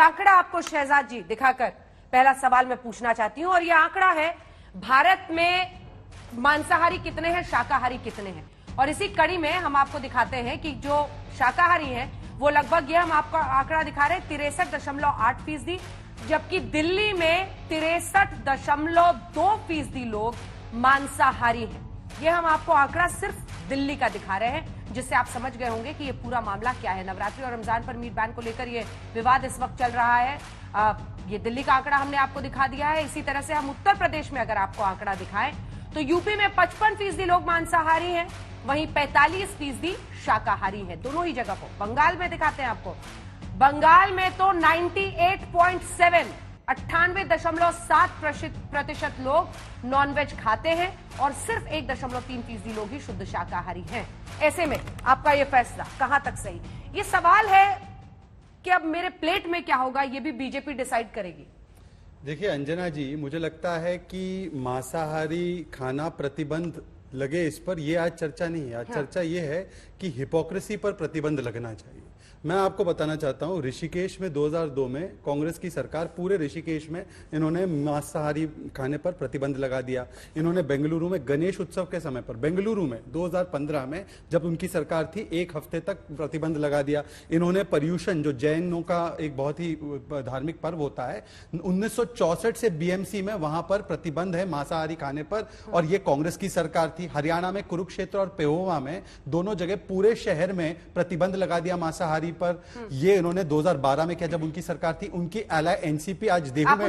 आंकड़ा आपको शहजाद जी दिखाकर पहला सवाल मैं पूछना चाहती हूं, और यह आंकड़ा है भारत में मांसाहारी कितने हैं, शाकाहारी कितने हैं। और इसी कड़ी में हम आपको दिखाते हैं कि जो शाकाहारी हैं वो लगभग, यह हम आपको आंकड़ा दिखा रहे हैं 63.8%, जबकि दिल्ली में 63.2% लोग मांसाहारी हैं। यह हम आपको आंकड़ा सिर्फ दिल्ली का दिखा रहे हैं, जिससे आप समझ गए होंगे कि यह पूरा मामला क्या है। नवरात्रि और रमजान पर मीट बैन को लेकर यह विवाद इस वक्त चल रहा है। ये दिल्ली का आंकड़ा हमने आपको दिखा दिया है। इसी तरह से हम उत्तर प्रदेश में अगर आपको आंकड़ा दिखाएं तो यूपी में 55% लोग मांसाहारी हैं, वहीं 45% शाकाहारी हैं, दोनों ही जगह को। बंगाल में दिखाते हैं आपको, बंगाल में तो 98.7% लोग नॉनवेज खाते हैं और सिर्फ 1.3% लोग ही शुद्ध शाकाहारी हैं। ऐसे में आपका यह फैसला कहां तक सही? ये सवाल है कि अब मेरे प्लेट में क्या होगा, ये भी बीजेपी डिसाइड करेगी। देखिए अंजना जी, मुझे लगता है कि मांसाहारी खाना प्रतिबंध लगे, इस पर ये आज चर्चा नहीं है। आज चर्चा ये है कि हिपोक्रेसी पर प्रतिबंध लगना चाहिए। मैं आपको बताना चाहता हूं, ऋषिकेश में 2002 में कांग्रेस की सरकार, पूरे ऋषिकेश में इन्होंने मांसाहारी खाने पर प्रतिबंध लगा दिया। इन्होंने बेंगलुरु में गणेश उत्सव के समय पर, बेंगलुरु में 2015 में जब उनकी सरकार थी, 1 हफ्ते तक प्रतिबंध लगा दिया। इन्होंने पर्यूषण, जो जैनों का एक बहुत ही धार्मिक पर्व होता है, 1964 से बीएमसी में वहां पर प्रतिबंध है मांसाहारी खाने पर, और ये कांग्रेस की सरकार थी। हरियाणा में कुरुक्षेत्र और पेहोवा में दोनों जगह पूरे शहर में प्रतिबंध लगा दिया मांसाहारी पर। ये इन्होंने 2012 में किया जब उनकी सरकार थी। उनकी एलाय एनसीपी आज देहू में,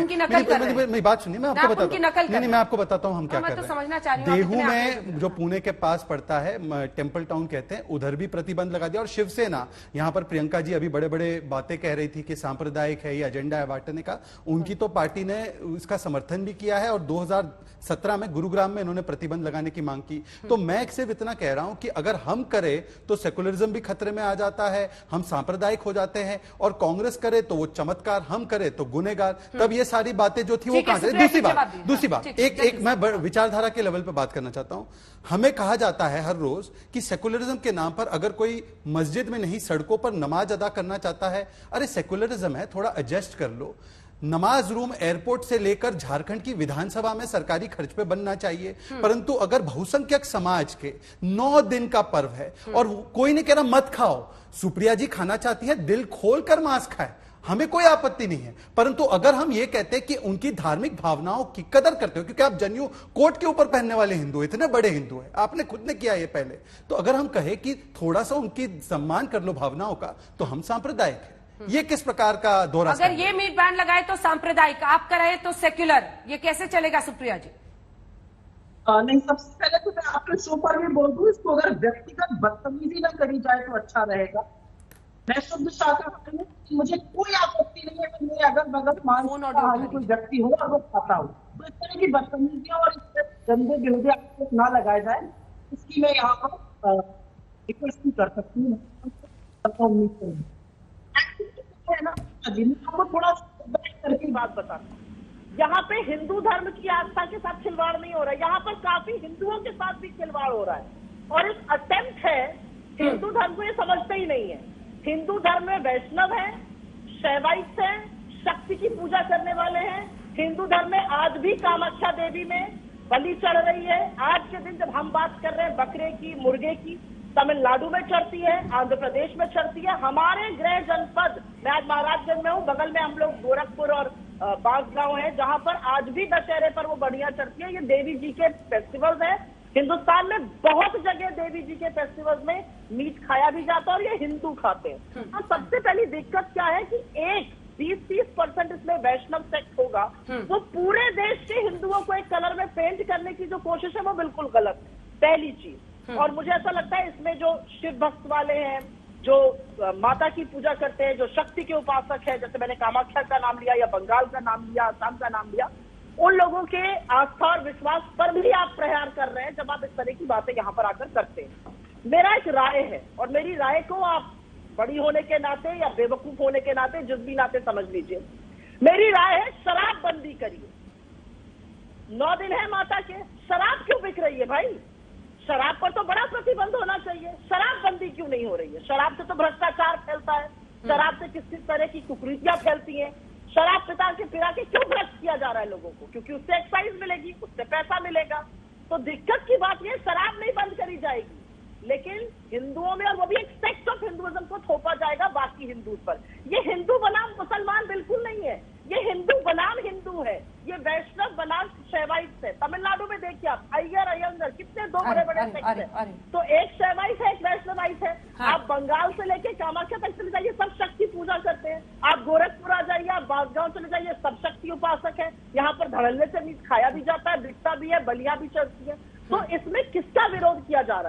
मेरी बात सुनिए, मैं आपको बताता हूं। नहीं, मैं आपको बताता हूं हम क्या कर रहे हैं। देहू में जो पुणे के पास पड़ता है, टेंपल टाउन कहते हैं, उधर भी प्रतिबंध लगा दिया। और शिवसेना, यहां पर प्रियंका जी अभी बड़े बड़े बातें कह रही थी कि सांप्रदायिक है, ये एजेंडा है बांटने का, उनकी तो पार्टी ने इसका समर्थन भी किया है और 2017 में गुरुग्राम में इन्होंने प्रतिबंध लगाने की मांग की। तो मैं सिर्फ इतना कह रहा हूं कि अगर हम करें तो सेकुलरिज्म भी खतरे में आ जाता है, हम सांप्रदायिक हो जाते हैं, और कांग्रेस करे तो वो चमत्कार, हम करे तो गुनेगार। तब ये सारी बातें जो थी वो कहां से? दूसरी बात एक मैं विचारधारा के लेवल पे बात करना चाहता हूं। हमें कहा जाता है हर रोज कि सेकुलरिज्म के नाम पर अगर कोई मस्जिद में नहीं, सड़कों पर नमाज अदा करना चाहता है, अरे सेकुलरिज्म है, थोड़ा एडजस्ट कर लो। नमाज रूम एयरपोर्ट से लेकर झारखंड की विधानसभा में सरकारी खर्च पे बनना चाहिए। परंतु अगर बहुसंख्यक समाज के 9 दिन का पर्व है और कोई नहीं कह रहा मत खाओ, सुप्रिया जी खाना चाहती है, दिल खोलकर मांस खाए, हमें कोई आपत्ति नहीं है। परंतु अगर हम ये कहते हैं कि उनकी धार्मिक भावनाओं की कदर करते हो, क्योंकि आप जनेऊ कोट के ऊपर पहनने वाले हिंदू, इतने बड़े हिंदू हैं, आपने खुद ने किया ये पहले, तो अगर हम कहें कि थोड़ा सा उनकी सम्मान कर लो भावनाओं का, तो हम सांप्रदायिक है। ये किस प्रकार का दोहरा? अगर ये मीट बैन लगाए तो सांप्रदायिक, आप कराए तो सेक्युलर, ये कैसे चलेगा सुप्रिया जी? नहीं, सबसे पहले तो मैं आपके शो पर भी बोल दूं, इसको अगर व्यक्तिगत बदतमीजी ना करी जाए तो अच्छा रहेगा। मैं शुद्ध शाकाहारी हूँ, मुझे कोई आपत्ति नहीं है कि मेरे अगल बगल मांसाहारी कोई व्यक्ति हो और वो खाता हो, तो इस तरह की बदतमीजियां और इस तरह गंदे बेहूदे आरोप ना लगाए जाए, इसकी मैं यहाँ पर रिक्वेस्ट भी कर सकती हूँ। उम्मीद करूँ है ना जी, मैं आपको थोड़ा करके बात बताता हूँ। यहाँ पे हिंदू धर्म की आस्था के साथ खिलवाड़ नहीं हो रहा है, यहाँ पर काफी हिंदुओं के साथ भी खिलवाड़ हो रहा है, और एक अटेम्प्ट है, हिंदू धर्म को ये समझते ही नहीं है। हिंदू धर्म में वैष्णव है, शैवाइट है, शक्ति की पूजा करने वाले हैं। हिंदू धर्म में आज भी कामाख्या देवी में बलि चढ़ रही है। आज के दिन जब हम बात कर रहे हैं बकरे की, मुर्गे की, तमिलनाडु में चढ़ती है, आंध्र प्रदेश में चढ़ती है। हमारे गृह जनपद, मैं आज महाराजगंज में हूँ, बगल में हम लोग गोरखपुर और बांसगांव है, जहां पर आज भी दशहरे पर वो बढ़िया चढ़ती है। ये देवी जी के फेस्टिवल्स है। हिंदुस्तान में बहुत जगह देवी जी के फेस्टिवल्स में मीट खाया भी जाता है और ये हिंदू खाते हैं। तो सबसे पहली दिक्कत क्या है कि 20-30% इसमें वैष्णव सेक्ट होगा, वो पूरे देश के हिंदुओं को एक कलर में पेंट करने की जो कोशिश है वो बिल्कुल गलत है, पहली चीज। और मुझे ऐसा लगता है इसमें जो शिव भक्त वाले हैं, जो माता की पूजा करते हैं, जो शक्ति के उपासक है, जैसे मैंने कामाख्या का नाम लिया या बंगाल का नाम लिया, असम का नाम लिया, उन लोगों के आस्था और विश्वास पर भी आप प्रहार कर रहे हैं जब आप इस तरह की बातें यहाँ पर आकर करते हैं। मेरा एक राय है, और मेरी राय को आप बड़ी होने के नाते या बेवकूफ होने के नाते, जिस भी नाते समझ लीजिए, मेरी राय है शराब बंदी करिए। 9 दिन है माता के, शराब क्यों बिक रही है भाई? शराब पर तो बड़ा प्रतिबंध होना चाहिए, शराब बंदी क्यों नहीं हो रही है? शराब से तो भ्रष्टाचार फैलता है, शराब से किस किस तरह की कुरीतियां फैलती हैं, शराब पिता के क्यों भ्रष्ट किया जा रहा है लोगों को, क्योंकि उससे एक्साइज मिलेगी, उससे पैसा मिलेगा। तो दिक्कत की बात यह, शराब नहीं बंद करी जाएगी, लेकिन हिंदुओं में, और वो भी एक सेक्ट ऑफ हिंदुइज्म को थोपा जाएगा बाकी हिंदू पर। ये हिंदू बनाम मुसलमान बिल्कुल नहीं है, ये हिंदू बनाम हिंदू है, ये वैष्णव बनाम शैवाइट है। तमिलनाडु में देखिए आप, अय्यर अयंगर, कितने दो बड़े बड़े सेक्ट हैं, तो एक शैवाइट है, एक वैष्णवाइट है। हाँ। आप बंगाल से लेके कामाख्या तक चले जाइए, सब शक्ति पूजा करते हैं। आप गोरखपुर आ जाइए, आप बांसगांव चले जाइए, सब शक्ति उपासक है। यहाँ पर धड़ल्ले से मीट खाया भी जाता है, बिकता भी है, बलियां भी चढ़ती है। तो इसमें किसका विरोध किया जा रहा है?